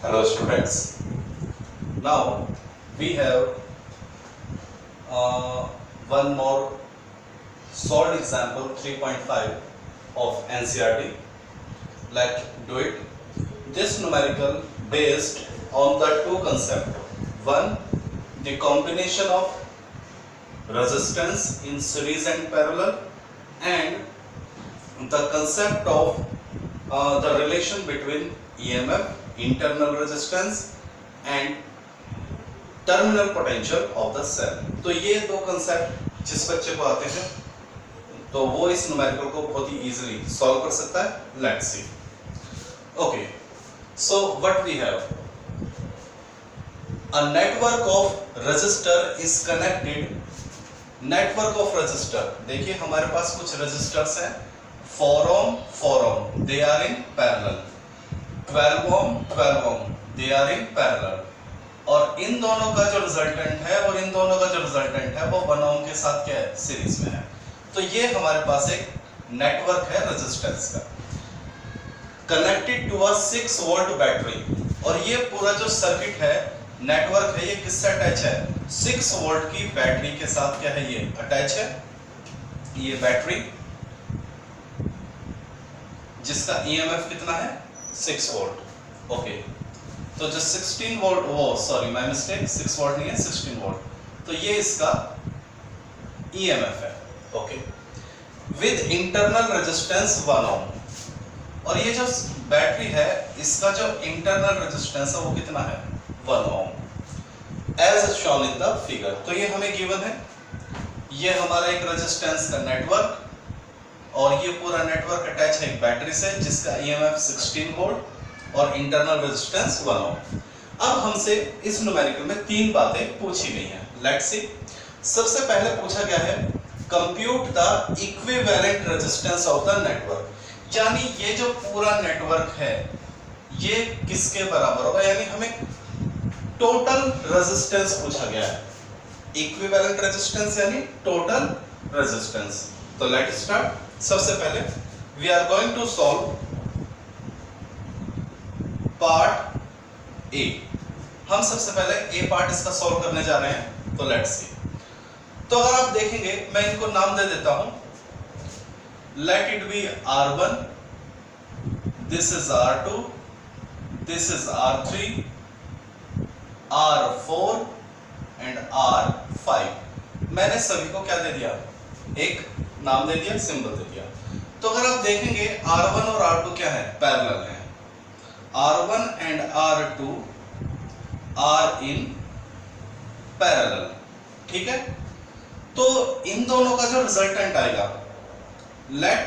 Hello students. Now we have one more solved example 3.5 of NCERT. Let's do it. This numerical based on the two concepts. One, the combination of resistance in series and parallel, and the concept of the relation between EMF, internal resistance, and terminal potential of the cell. तो ये दो concept जिस बच्चे को आते हैं तो वो इस न्यूमेरिकल को बहुत ही इजीली सॉल्व कर सकता है। Let's see. Okay, so what we have, a network of resistor is connected. Network of resistor, देखिए हमारे पास कुछ रेजिस्टर्स हैं, 4 ohm, they are in parallel, 12 ohm, they are in parallel, और इन दोनों का जो रिजल्टेंट है और इन दोनों का जो रिजल्टेंट है वो 1 ohm के साथ क्या है, सीरीज में है। तो ये हमारे पास एक नेटवर्क है रेजिस्टेंस का, connected to a 6 volt battery. और ये पूरा जो सर्किट है, नेटवर्क है, ये किससे अटैच है, 6 volt की बैटरी के साथ क्या है, ये अटैच है। ये बैटरी जिसका EMF कितना है, 6 volt। ओके, तो जो 16 वोल्ट, वो सॉरी माय मिस्टेक, 6 वोल्ट नहीं है, 16 वोल्ट। तो ये इसका EMF है। Okay, with internal resistance 1 ohm। और ये जो बैटरी है इसका जो इंटरनल रेजिस्टेंस है वो कितना है, 1 ohm, as shown in the figure. तो ये हमें गिवन है, ये हमारा एक रेजिस्टेंस का नेटवर्क, और ये पूरा नेटवर्क अटैच है एक बैटरी से जिसका EMF 16 वोल्ट और इंटरनल रेजिस्टेंस 1 ohm। अब हमसे इस न्यूमेरिकल में 3 बातें पूछी गई हैं। Let's see. सबसे पहले पूछा गया है, compute the equivalent resistance of the network. यानी ये जो पूरा नेटवर्क है ये किसके बराबर होगा, यानी हमें टोटल रेजिस्टेंस पूछा गया है। इक्विवेलेंट रेजिस्टेंस यानी टोटल रेजिस्टेंस। तो लेट्स स्टार्ट। सबसे पहले we are going to solve part A. हम सबसे पहले ए पार्ट इसका सॉल्व करने जा रहे हैं। तो लेट्स सी। तो अगर आप देखेंगे, मैं इनको नाम दे देता हूं, let it be R1, this is R2, this is R3, R4 and R5। मैंने सभी को क्या दे दिया, एक नाम दे दिया, सिंबल दे दिया। तो अगर आप देखेंगे R1 और R2 क्या है, पैरेलल है। R1 and R2 are in parallel, ठीक है। तो इन दोनों का जो रिजल्टेंट आएगा, let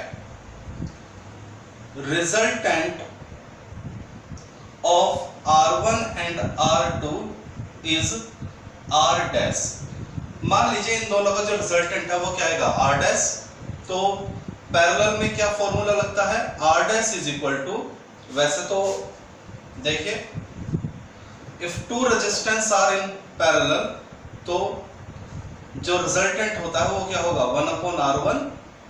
resultant of R1 and R2 is R dash. मान लीजिए इन दोनों का जो रिजल्टेंट है वो क्या आएगा, R डैश। तो पैरेलल में क्या फॉर्मूला लगता है, R dash is equal to, वैसे तो देखिए if two resistance are in parallel तो जो रिजल्टेंट होता है वो क्या होगा, 1/R1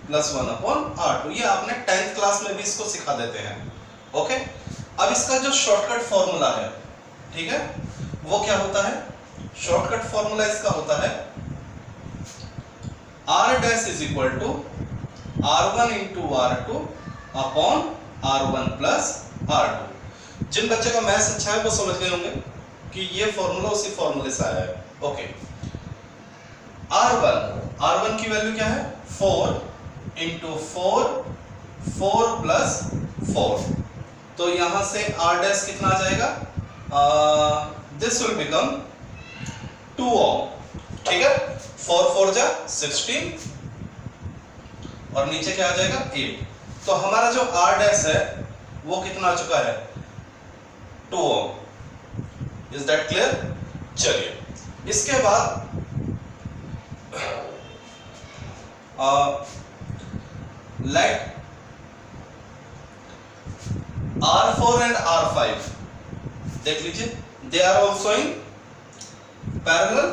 प्लस 1/R2। ये आपने 10th क्लास में भी इसको सिखा देते हैं। ओके, अब इसका जो शॉर्टकट फॉर्मूला है, ठीक है, वो क्या होता है, शॉर्टकट फॉर्मूला इसका होता है R dash is equal to R1 into R2 upon R1 plus R2। जिन बच्चे का मैथ्स अच्छा है वो समझ गए होंगे कि ये फॉर्मूला उसी फॉर्मूले से आया है। ओके, R1 की वैल्यू क्या है, 4 इंटू 4 प्लस 4। तो यहां से R डैश कितना आ जाएगा, दिस विल बिकम 2 ohm, ठीक है। 4 जा 16 और नीचे क्या आ जाएगा, 8। तो हमारा जो R डैश है वो कितना आ चुका है, 2 ohm। Is that clear. चलिए इसके बाद लेट R4 एंड R5 देख लीजिए, they are also in parallel.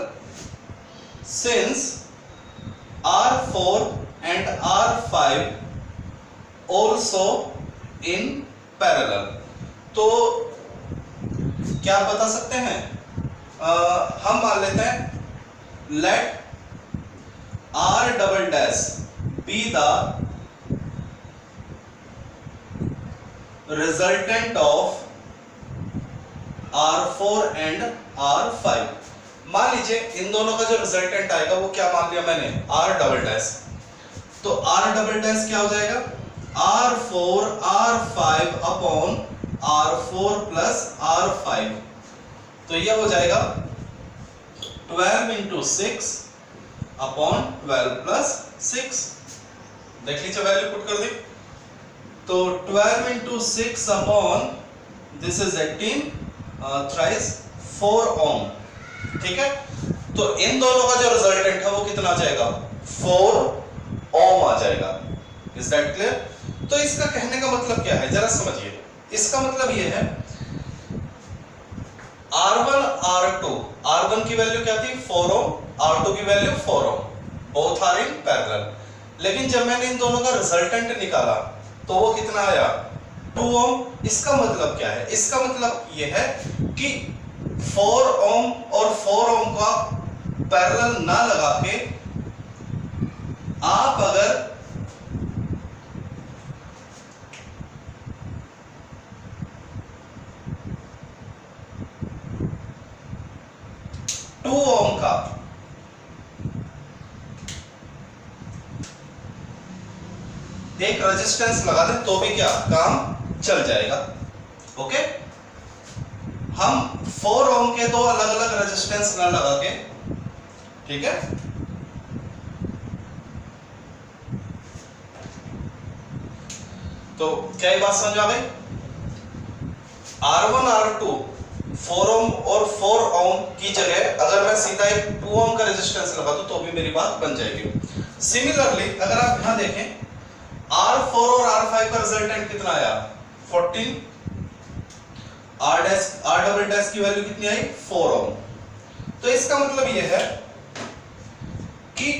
Since R4 and R5 also in parallel, तो क्या आप बता सकते हैं? हम मान लेते हैं let R double dash be the resultant of R4 and R5। मान लीजिए इन दोनों का जो रिजल्टेंट आएगा वो क्या मान लिया मैंने? R double dash. तो R डबल डैश क्या हो जाएगा? R4 R5 upon R4 plus R5। तो ये हो जाएगा 12 इंटू 6 अपॉन 12 प्लस 6। देख लीजिए वैल्यू पुट कर दी। तो 12 into 6 upon this is 18 thrice 4 ओम। ठीक है, तो इन दोनों का जो रिजल्टेंट है वो कितना आ जाएगा? 4 ओम आ जाएगा। Is that clear? तो इसका कहने का मतलब क्या है जरा समझिए। इसका मतलब ये है R1 R2, R1 की वैल्यू क्या थी? 4 ओम, R2 की value 4 ohm, both are in parallel. लेकिन जब मैंने इन दोनों का रिजल्टेंट निकाला तो वो कितना आया? 2 ओम। इसका मतलब क्या है? इसका मतलब ये है कि 4 ओम और 4 ओम का पैरेलल ना लगा के आप अगर 2 ओम का एक रेजिस्टेंस लगा दें तो भी क्या काम चल जाएगा। ओके, हम 4 ओम के दो अलग अलग रेजिस्टेंस ना लगा के, ठीक है, तो क्या ये बात समझ आ गई? R1 R2 4 ओम और 4 ओम की जगह अगर मैं सीधा एक 2 ओम का रेजिस्टेंस लगा दूं तो भी मेरी बात बन जाएगी। सिमिलरली अगर आप यहां देखें R4 और R5 का रिजल्टेंट कितना आया? 14। R डबल डैश की वैल्यू कितनी आई? 4 ओम। तो इसका मतलब यह है कि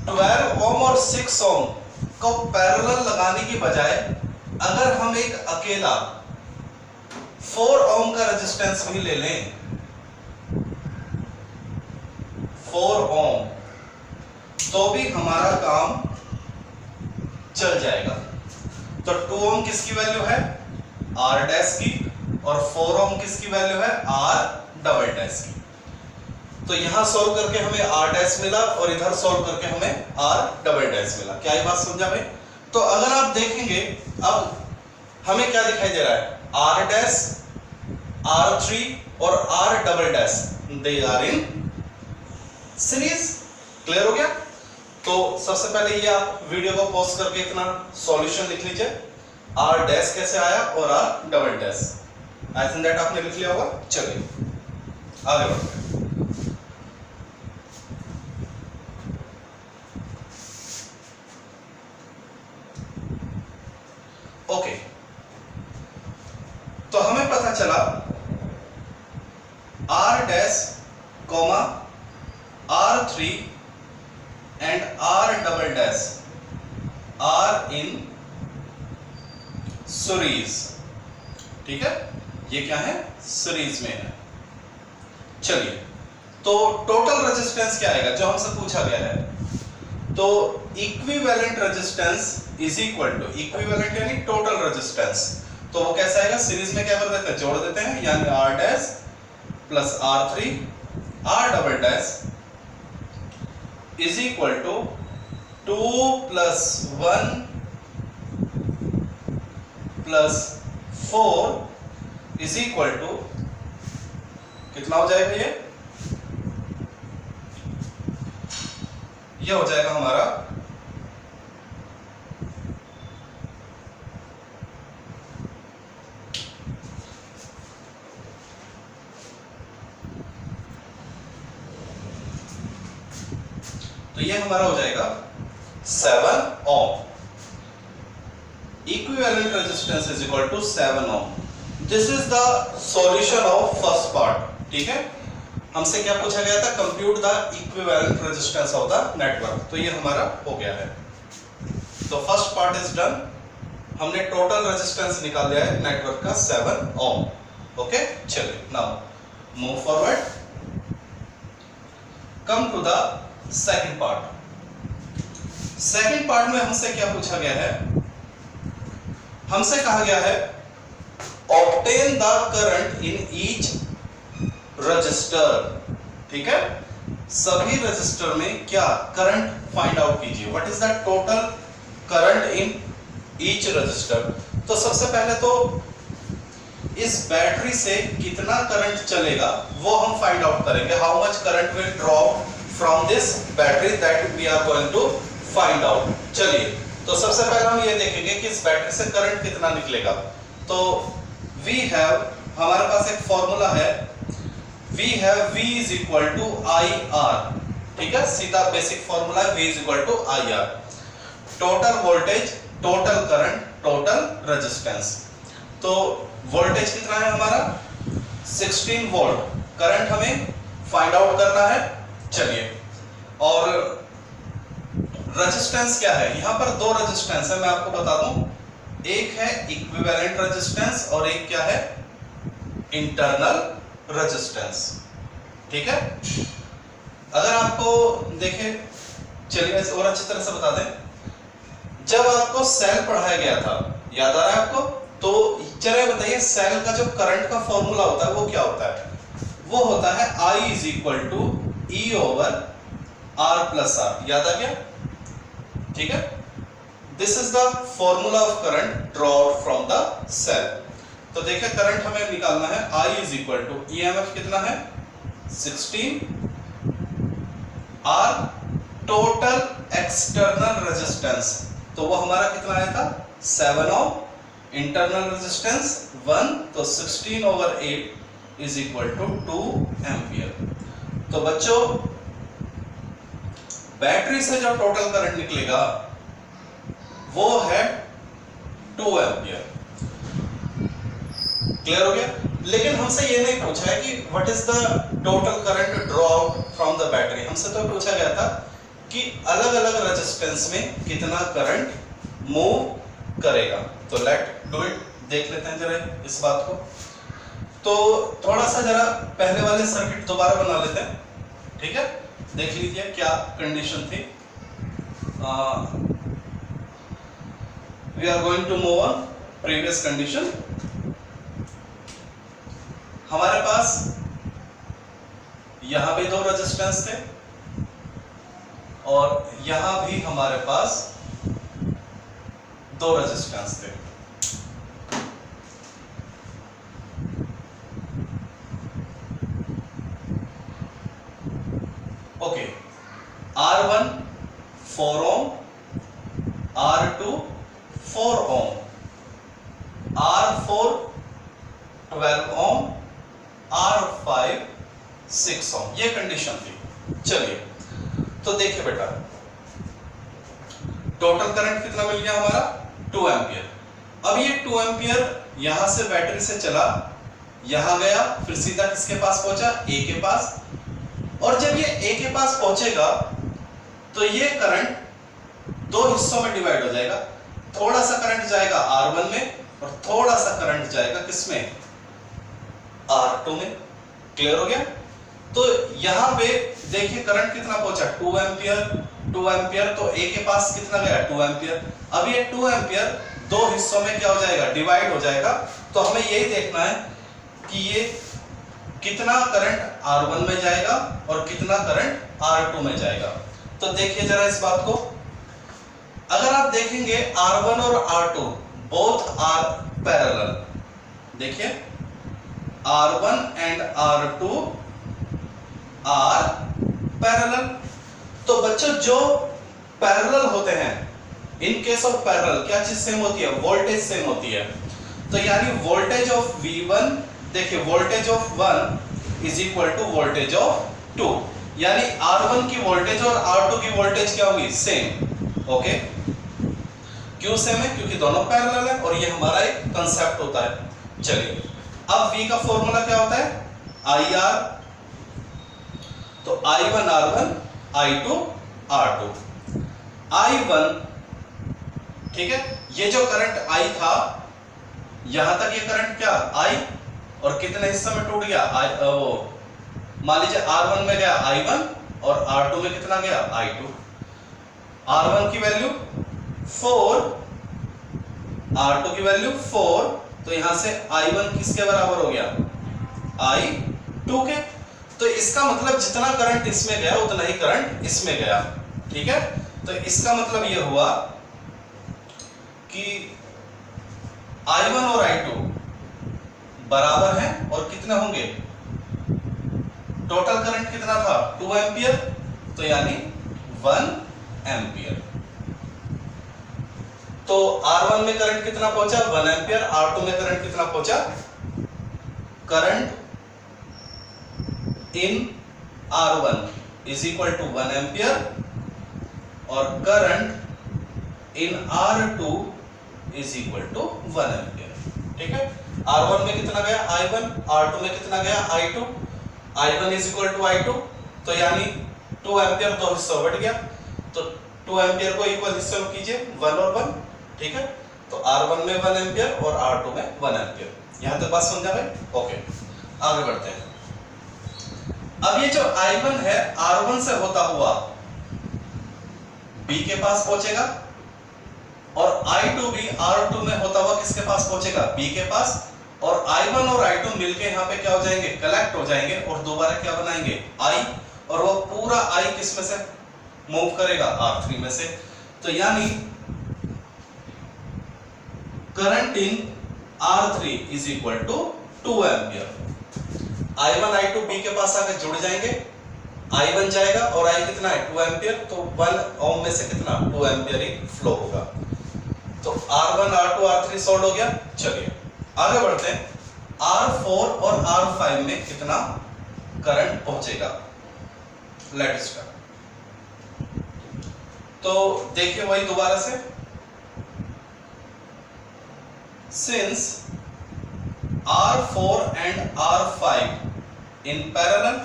12 ओम और 6 ओम को पैरेलल लगाने की बजाय अगर हम एक अकेला 4 ओम का रेजिस्टेंस भी ले लें, 4 ओम, तो भी हमारा काम चल जाएगा। तो 2 ओम किसकी वैल्यू है? R डैश की, और 4 ओम किसकी वैल्यू है? R डबल डैश की। तो यहां सॉल्व करके हमें R डैश मिला और इधर सॉल्व करके हमें R डबल डैश मिला। क्या ये बात समझा भाई? तो अगर आप देखेंगे अब हमें क्या दिखाई दे रहा है? R डैश, R3 और R double dash, they are in series. Clear हो गया? तो सबसे पहले ये आप वीडियो को पॉज करके इतना सॉल्यूशन लिख लीजिए, R डैश कैसे आया और R double dash. I think that आपने लिख लिया होगा। चलिए आगे बढ़ते हैं। ओके, तो हमें पता चला R dash comma R3 and R double dash are in series. ठीक है, ये क्या है? सीरीज में है। चलिए, तो टोटल रेजिस्टेंस क्या आएगा जो हमसे पूछा गया है? तो equivalent resistance is equal to, equivalent यानी टोटल रेजिस्टेंस, तो वो कैसा आएगा? सीरीज में क्या कर देते हैं? जोड़ देते हैं, यानी R dash plus R3 R double dash is equal to 2 plus 1 plus 4 is equal to कितना हो जाएगा? ये हो जाएगा हमारा तो ये हमारा हो जाएगा 7 ohm. Equivalent resistance is equal to 7 ohm. This is the solution of first part. ठीक है, हमसे क्या पूछा गया था? Compute the equivalent resistance of the network. तो ये हमारा हो गया है। तो फर्स्ट पार्ट इज डन। हमने टोटल रेजिस्टेंस निकाल लिया है नेटवर्क का 7 ओम। ओके, चलिए now move forward, come to the second part. Second part में हमसे क्या पूछा गया है, हमसे कहा गया है obtain the current in each resistor. ठीक है, सभी रजिस्टर में क्या करंट फाइंड आउट कीजिए, what is the total current in each resistor. तो सबसे पहले तो इस बैटरी से कितना करंट चलेगा वो हम फाइंड आउट करेंगे, how much current will draw from this battery, that we are going to find out. चलिए, तो सबसे पहले हम ये देखेंगे कि इस बैटरी से करंट कितना निकलेगा। तो वी हैव, हमारे पास एक फॉर्मूला है, we have V is equal to IR। ठीक है, सीधा बेसिक फॉर्मूला है, V is equal to IR, total voltage, total current, total resistance. तो वोल्टेज कितना है हमारा 16 वोल्ट, करंट हमें फाइंड आउट करना है। चलिए, और रेजिस्टेंस क्या है, यहां पर दो रेजिस्टेंस है, मैं आपको बता दूं, एक है इक्विवेलेंट रेजिस्टेंस और एक क्या है इंटरनल रेजिस्टेंस। ठीक है, अगर आपको देखें, चलिए और अच्छी तरह से बता दें, जब आपको सेल पढ़ाया गया था, याद आ रहा है आपको, तो चलिए बताइए सेल का जो करंट का फॉर्मूला होता है वो क्या होता है, वो होता है I is equal to E over R plus R। याद आ गया? ठीक है, this is the formula of current draw from the cell. तो देखिए करंट हमें निकालना है, I is equal to EMF कितना है 16 R टोटल एक्सटर्नल रेजिस्टेंस, तो वो हमारा कितना आया था 7 ओम, इंटरनल रेजिस्टेंस 1, तो 16 over 8 is equal to 2 ampere. तो बच्चों बैटरी से जो टोटल करंट निकलेगा वो है 2 एम्पियर। क्लियर हो गया? लेकिन हमसे ये नहीं पूछा है कि what is the total current draw out from the battery, हमसे तो पूछा गया था कि अलग अलग रेजिस्टेंस में कितना करंट मूव करेगा। तो लेट डू इट, देख लेते हैं जरा इस बात को। तो थोड़ा सा जरा पहले वाले सर्किट दोबारा बना लेते हैं। ठीक है, देख लीजिए क्या कंडीशन थी। We are going to move on previous condition. हमारे पास यहां भी दो रेजिस्टेंस थे और यहां भी हमारे पास दो रेजिस्टेंस थे। ओके, R1 4 ओम, R2 4 ओम, R4 12 ओम, R5 6 ओम, ये कंडीशन थी। चलिए, तो देखिए बेटा टोटल करंट कितना मिल गया हमारा 2 एम्पियर। अब ये 2 एम्पियर यहां से बैटरी से चला, यहां गया, फिर सीधा किसके पास पहुंचा, A के पास। और जब ये A के पास पहुंचेगा तो ये करंट दो हिस्सों में डिवाइड हो जाएगा, थोड़ा सा करंट जाएगा R1 में और थोड़ा सा करंट जाएगा किसमें, R2 में। क्लियर हो गया? तो यहां पे देखिए करंट कितना पहुंचा 2 एम्पियर, 2 एम्पियर, तो A के पास कितना गया 2 एम्पियर। अब ये 2 एम्पियर दो हिस्सों में क्या हो जाएगा, डिवाइड हो जाएगा। तो हमें यही देखना है कि ये कितना करंट R1 में जाएगा और कितना करंट R2 में जाएगा। तो देखिए जरा इस बात को, अगर आप देखेंगे R1 और R2 बोथ आर पैरेलल, देखिए R1 and R2 are parallel. तो बच्चों जो पैरेलल होते हैं, इन केस ऑफ पैरेलल क्या चीज सेम होती है, वोल्टेज सेम होती है। तो यानी वोल्टेज ऑफ V1, देखिए voltage of 1 is equal to voltage of 2, यानी R1 की वोल्टेज और R2 की वोल्टेज क्या होगी, सेम। ओके, क्यों सेम है, क्योंकि दोनों पैरेलल है और ये हमारा एक कंसेप्ट होता है। चलिए, अब V का फॉर्मूला क्या होता है, IR, तो I1 R1, I2 R2। I1, ठीक है, ये जो करंट I था, यहां तक ये करंट क्या I, और कितने हिस्से में टूट गया, मान लीजिए R1 में गया I1 और R2 में कितना गया I2। R1 की वैल्यू 4, R2 की वैल्यू 4, तो यहां से I1 किसके बराबर हो गया, I2 के। तो इसका मतलब जितना करंट इसमें गया उतना ही करंट इसमें गया, ठीक है। तो इसका मतलब यह हुआ कि I1 और I2 बराबर हैं और कितने होंगे, टोटल करंट कितना था 2 एंपियर, तो यानी 1 एंपियर। तो R1 में करंट कितना पहुंचा 1 एंपियर, R2 में करंट कितना पहुंचा, current in R1 is equal to 1 ampere और current in R2 is equal to 1 ampere, ठीक है। R1 में कितना गया I1, R2 में कितना गया I2, I1 is equal to I2, तो यानी 2 एंपियर दो हिस्सों में बढ़ गया, तो 2 एंपियर को इक्वल हिस्सों में कीजिए 1 और 1, ठीक है। तो R1 में 1 एंपियर और R2 में 1 एंपियर। यहां तक बात समझा भाई, ओके आगे बढ़ते हैं। अब ये जो I1 है R1 से होता हुआ B के पास पहुंचेगा और I2 भी R2 में होता हुआ किसके पास पहुंचेगा, B के पास, और I1 और I2 मिलके यहाँ पे क्या हो जाएंगे, कलेक्ट हो जाएंगे और दोबारा क्या बनाएंगे I, और वो पूरा I किस में से मूव करेगा R3 में से। तो यानी current in R3 is equal to 2 ampere. I1 I2 B के पास आके जुड़ जाएंगे, I1 जाएगा और I कितना है 2 एंपियर, तो 1 ओम में से कितना 2 एंपियर ही फ्लो होगा। तो R1 R2 R3 सॉल्व हो गया। चलिए आगे बढ़ते हैं, R4 और R5 में कितना करंट पहुंचेगा, लेट स्टार्ट। तो देखिए वही दोबारा से, since R4 and R5 in parallel,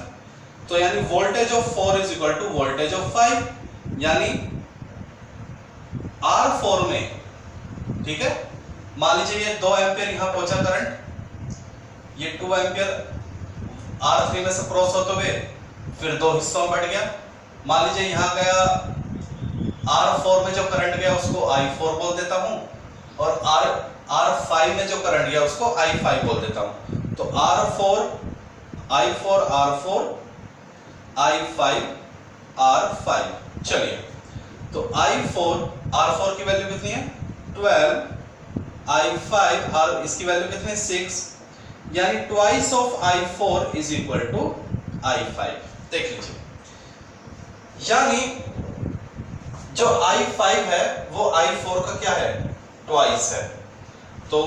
तो यानी voltage of 4 is equal to voltage of 5, यानी R4 में, ठीक है, मान लीजिए ये 2 एंपियर यहां पहुंचा करंट, ये 2 एंपियर R3 में से क्रॉस होते हुए फिर दो हिस्सों में बढ़ गया। मान लीजिए यहां गया R4 में जो करंट गया उसको I4 बोल देता हूं और R5 में जो करंट गया उसको I5 बोल देता हूं। तो R4 I4 R4 I5 R5। चलिए तो I4 R4 की वैल्यू कितनी है 12, I5 R इसकी वैल्यू कितनी है 6, यानी twice of I4 is equal to I5। देख लीजिए, यानी जो I5 है वो I4 का क्या है ट्वाइस है। तो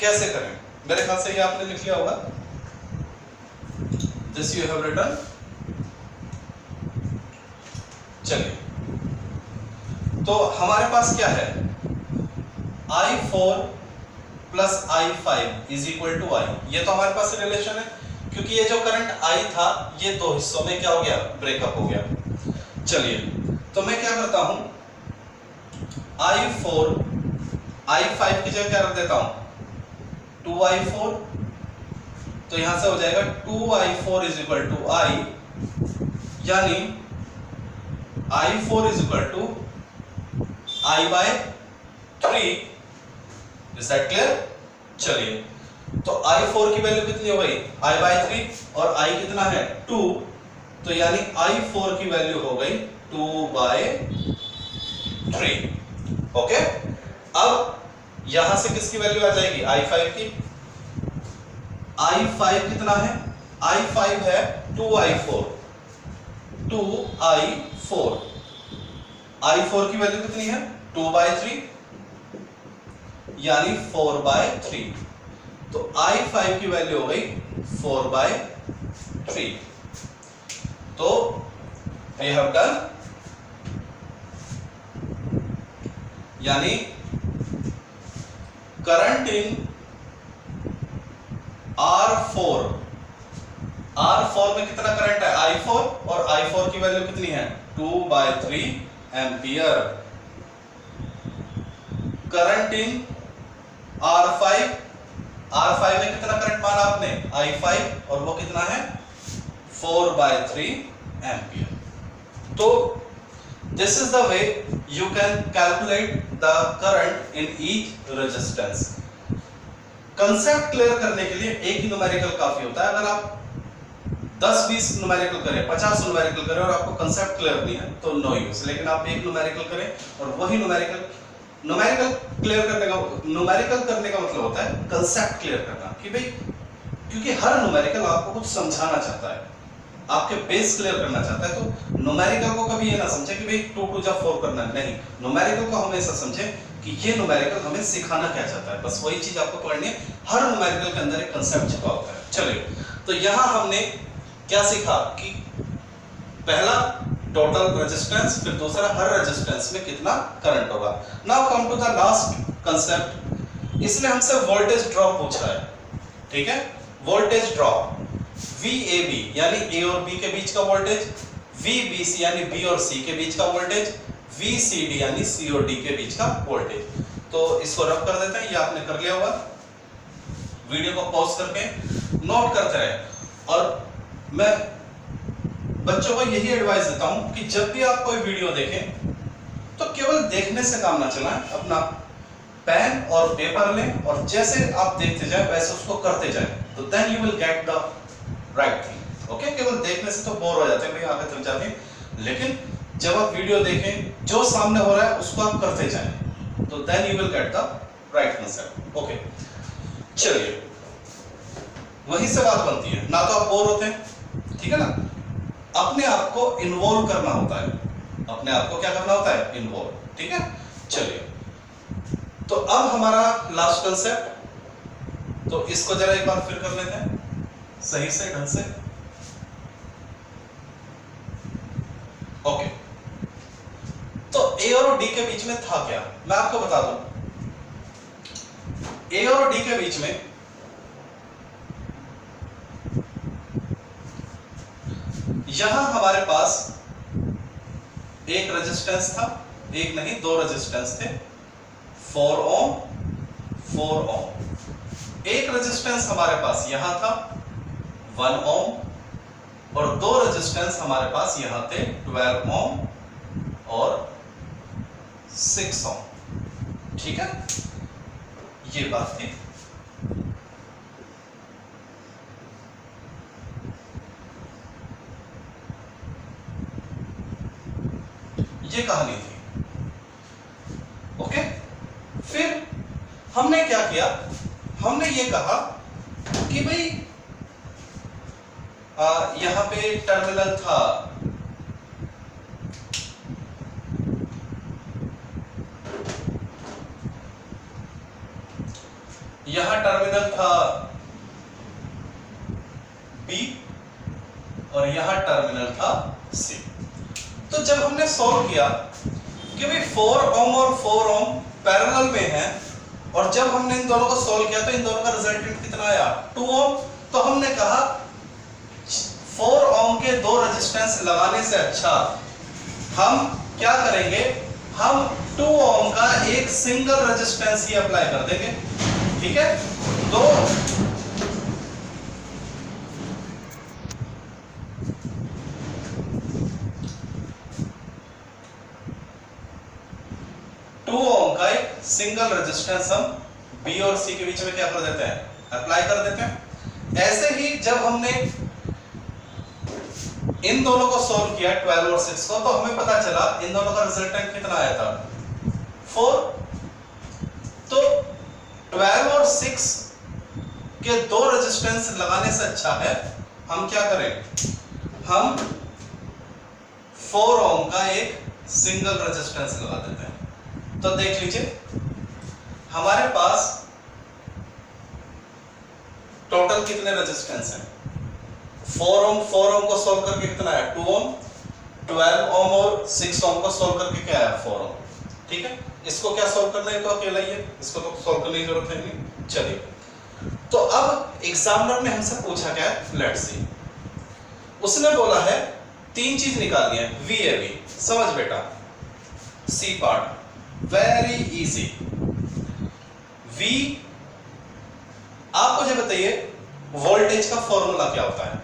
कैसे करें, मेरे ख्याल से ये आपने लिख लिया होगा, दिस यू हैव रिटन। चलिए तो हमारे पास क्या है I4 plus I5 is equal to I, ये तो हमारे पास रिलेशन है क्योंकि ये जो करंट I था ये दो हिस्सों में क्या हो गया ब्रेकअप हो गया। चलिए तो मैं क्या करता हूं, I4 I5 की जगह क्या रख देता हूं 2I4, तो यहां से हो जाएगा 2I4 is equal to I, यानी I4 is equal to I by 3। Is that clear. चलिए तो I4 की वैल्यू कितनी हो गई I by 3 और I कितना है 2, तो यानी I4 की वैल्यू हो गई 2 by 3। ओके, अब यहां से किसकी वैल्यू आ जाएगी I5 की, I5 कितना है I5 है 2I4, 2I4, I4 की वैल्यू कितनी है 2 by 3 यानी 4 by 3, तो I5 की वैल्यू हो गई 4 by 3। तो वी हैव डन, यानी करंट इन R4 में कितना करंट है I4 और I4 की वैल्यू कितनी है 2 by 3 ampere. Current in R5 R5 में कितना करंट माना आपने I5 और वो कितना है 4/3 एम्पियर। तो this is the way you can calculate the current in each resistance. Concept clear करने के लिए एक ही न्यूमेरिकल काफी होता है। अगर आप 10-20 न्यूमेरिकल करें, 50 न्यूमेरिकल करें और आपको कंसेप्ट क्लियर नहीं है तो नो यूज। लेकिन आप एक न्यूमेरिकल करें और वही न्यूमेरिकल क्लियर करने का, न्यूमेरिकल करने का मतलब होता है कंसेप्ट क्लियर करना कि भाई, क्योंकि हर न्यूमेरिकल आपको कुछ समझाना चाहता है, आपके बेस क्लियर करना चाहता है। तो न्यूमेरिकल को कभी ये ना समझे कि भाई 2 2 जा 4 करना है, नहीं। न्यूमेरिकल को हमेशा समझे कि ये न्यूमेरिकल हमें सिखाना क्या चाहता है, बस वही चीज आपको पढ़नी है। हर न्यूमेरिकल के अंदर एक कंसेप्ट छुपा होता है। चलिए, तो यहां हमने क्या सीखा कि पहला टोटल रेजिस्टेंस, फिर दूसरा हर रेजिस्टेंस में कितना करंट होगा। Now come to the last concept. इसमें हमसे वोल्टेज ड्रॉप पूछ रहा है, ठीक है। वोल्टेज ड्रॉप VAB यानी A और B के बीच का वोल्टेज, VBC यानी B और C के बीच का वोल्टेज, VCD यानी C और D के बीच का वोल्टेज। तो इसको रफ कर देते हैं, ये आपने कर लिया होगा। वीडियो को पॉज करके नोट करते रहे। और मैं बच्चों को यही एडवाइस देता हूं कि जब भी आप कोई वीडियो देखें तो केवल देखने से काम ना चलाएं, अपना पेन और पेपर लें और जैसे आप देखते जाएं वैसे उसको करते जाएं, तो then you will get the right thing. Okay, केवल देखने से तो बोर हो जाते हैं भाई, आगे थक जाते हैं। लेकिन जब आप वीडियो देखें, जो सामने हो रहा है उसको आप करते जाएं, तो then you will get the right concept. Okay, चलिए, वहीं से बात बनती है, ना तो आप बोर होते हैं, ठीक है ना। अपने आप को इन्वॉल्व करना होता है, अपने आप को क्या करना होता है, इन्वॉल्व, ठीक है। चलिए, तो अब हमारा लास्ट कंसेप्ट, तो इसको जरा एक बार फिर कर लेते हैं सही से, ढंग से। ओके, तो A और D के बीच में था क्या, मैं आपको बता दूं। A और D के बीच में यहां हमारे पास एक रेजिस्टेंस था, एक नहीं 2 रेजिस्टेंस थे, 4 ओम 4 ओम। एक रेजिस्टेंस हमारे पास यहां था 1 ओम और 2 रेजिस्टेंस हमारे पास यहां थे 12 ओम और 6 ओम, ठीक है। ये बात थी। ये कहानी थी। ओके, फिर हमने क्या किया, हमने ये कहा कि भाई यहां पे टर्मिनल था, यहां टर्मिनल था B और यहां टर्मिनल था C। तो जब हमने सॉल्व किया कि भाई 4 ओम और 4 ओम पैरेलल में है, और जब हमने इन दोनों को सॉल्व किया तो इन दोनों का रिजल्टेंट कितना आया, 2 ओम। तो हमने कहा 4 ओम के 2 रेजिस्टेंस लगाने से अच्छा हम क्या करेंगे, हम 2 ओम का एक सिंगल रेजिस्टेंस ही अप्लाई कर देंगे, ठीक है। तो 2 ओम का एक सिंगल रेजिस्टेंस हम B और C के बीच में क्या कर देते हैं, अप्लाई कर देते हैं। ऐसे ही जब हमने इन दोनों को सॉल्व किया 12 और 6 को, तो हमें पता चला इन दोनों का रिजल्टेंट कितना आया था, 4। तो 12 और 6 के 2 रेजिस्टेंस लगाने से अच्छा है हम क्या करें, हम 4 ओम का एक सिंगल रेजिस्टेंस लगा देते हैं। तो देख लीजिए, हमारे पास टोटल कितने रेजिस्टेंस हैं, 4 ओम को सॉल्व करके कितना है, 2 ओम, 12 ओम और 6 ओम को सॉल्व करके क्या है, 4 ओम, ठीक है। इसको क्या सॉल्व करना है, तो अकेला ही है, इसको तो सॉल्व करने की जरूरत है नहीं। चलिए, तो अब एग्जामिनर ने हमसे पूछा क्या है, लेट्स सी। उसने बोला है 3 चीज निकालनी है, VAB, समझ बेटा, C part very easy. V, अब आप मुझे बताइए वोल्टेज का फॉर्मूला क्या होता है।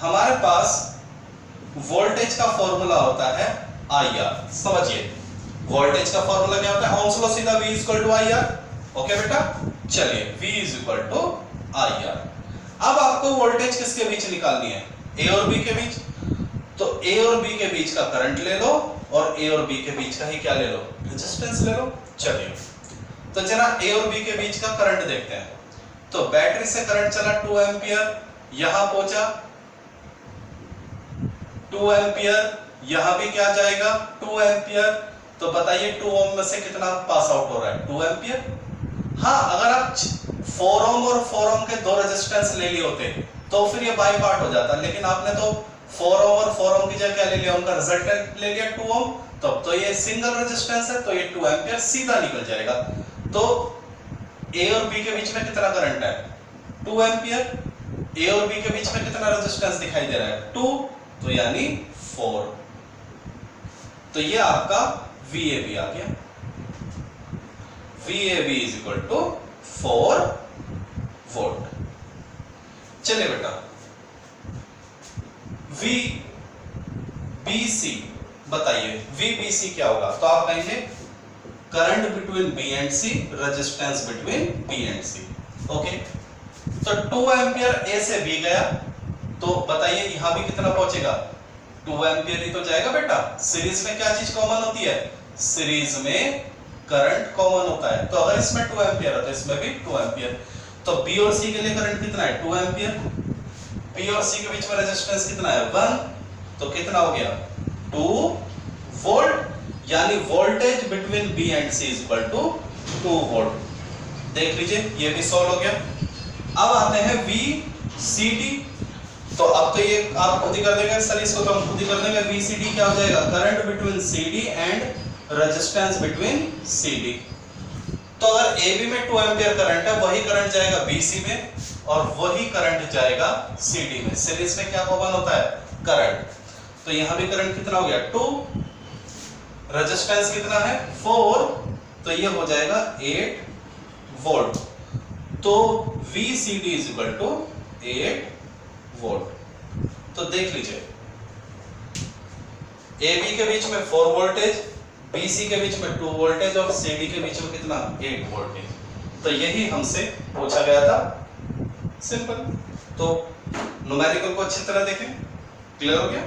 हमारे पास वोल्टेज का फॉर्मूला होता है IR। समझिए वोल्टेज का फॉर्मूला क्या होता है, ओम्स लॉ सीधा V equal to IR। Okay बेटा, चलिए V इक्वल टू IR। अब आपको वोल्टेज किसके बीच निकालनी है, A और B के बीच। तो A और B के बीच का करंट ले लो और A और B के बीच का ही क्या ले लो, रेजिस्टेंस ले लो। चलिए तो जरा A और B के बीच का करंट देखते हैं। तो बैटरी से करंट चला 2 एम्पियर, यहां पहुंचा 2 एम्पियर, यहां भी क्या जाएगा 2 एम्पियर। तो बताइए 2 ओम में से कितना पास आउट हो रहा है, 2 एम्पियर। हाँ, अगर आप 4 ओम और 4 ओम के दो रेजिस्टेंस ले लिए होते तो फिर ये बाई पार्ट हो जाता, लेकिन आपने तो 4 ओम और 4 ओम की जगह क्या ले लिया, उनका रिजल्टेंट ले लिया 2 ओम। तब तो ये सिंगल रेजिस्टेंस है, तो ये 2 एम्पियर सीधा निकल जाएगा। तो A और B के बीच में कितना करंट है, 2 एम्पियर। A और B के बीच में कितना रेजिस्टेंस दिखाई दे रहा है, 2, तो यानी 4। तो ये आपका VAB आ गया। VAB is equal to 4 volt. चलिए बेटा VBC बताइए, VBC क्या होगा। तो आप कहेंगे current between B and C, resistance between B and C। Okay, तो 2 एम्पियर A से B गया, तो बताइए यहां भी कितना पहुंचेगा, 2 एम्पियर ही तो जाएगा बेटा। सीरीज में क्या चीज कॉमन होती है, सीरीज में करंट कॉमन होता है। तो अगर इसमें 2 एम्पियर है तो इसमें भी 2 एम्पियर। तो B और C के लिए करंट कितना है, 2 एम्पियर। B और C के बीच में रेजिस्टेंस कितना है, 1। तो कितना हो गया, 2 वोल्ट, यानी voltage between B and C is equal to 2 volt. देख लीजिए ये भी सॉल्व हो गया। अब आते हैं VCD। तो अब तो ये आप खुद ही कर देंगे सर, इसको तो हम खुद ही कर देंगे। VCD क्या हो जाएगा, current between CD and resistance between CD। तो अगर AB में 2 एम्पियर करंट है, वही करंट जाएगा BC में और वही करंट जाएगा CD में। सीरीज में क्या कॉमन होता है, करंट। तो यहां भी करंट कितना हो गया, 2, रेजिस्टेंस कितना है 4, तो ये हो जाएगा 8 वोल्ट। तो VCD is equal to 8 volt. तो देख लीजिए AB के बीच में 4 वोल्टेज, BC के बीच में 2 वोल्टेज और CD के बीच में कितना, 8 वोल्टेज। तो यही हमसे पूछा गया था, सिंपल। तो न्यूमेरिकल को अच्छी तरह देखें, क्लियर हो गया।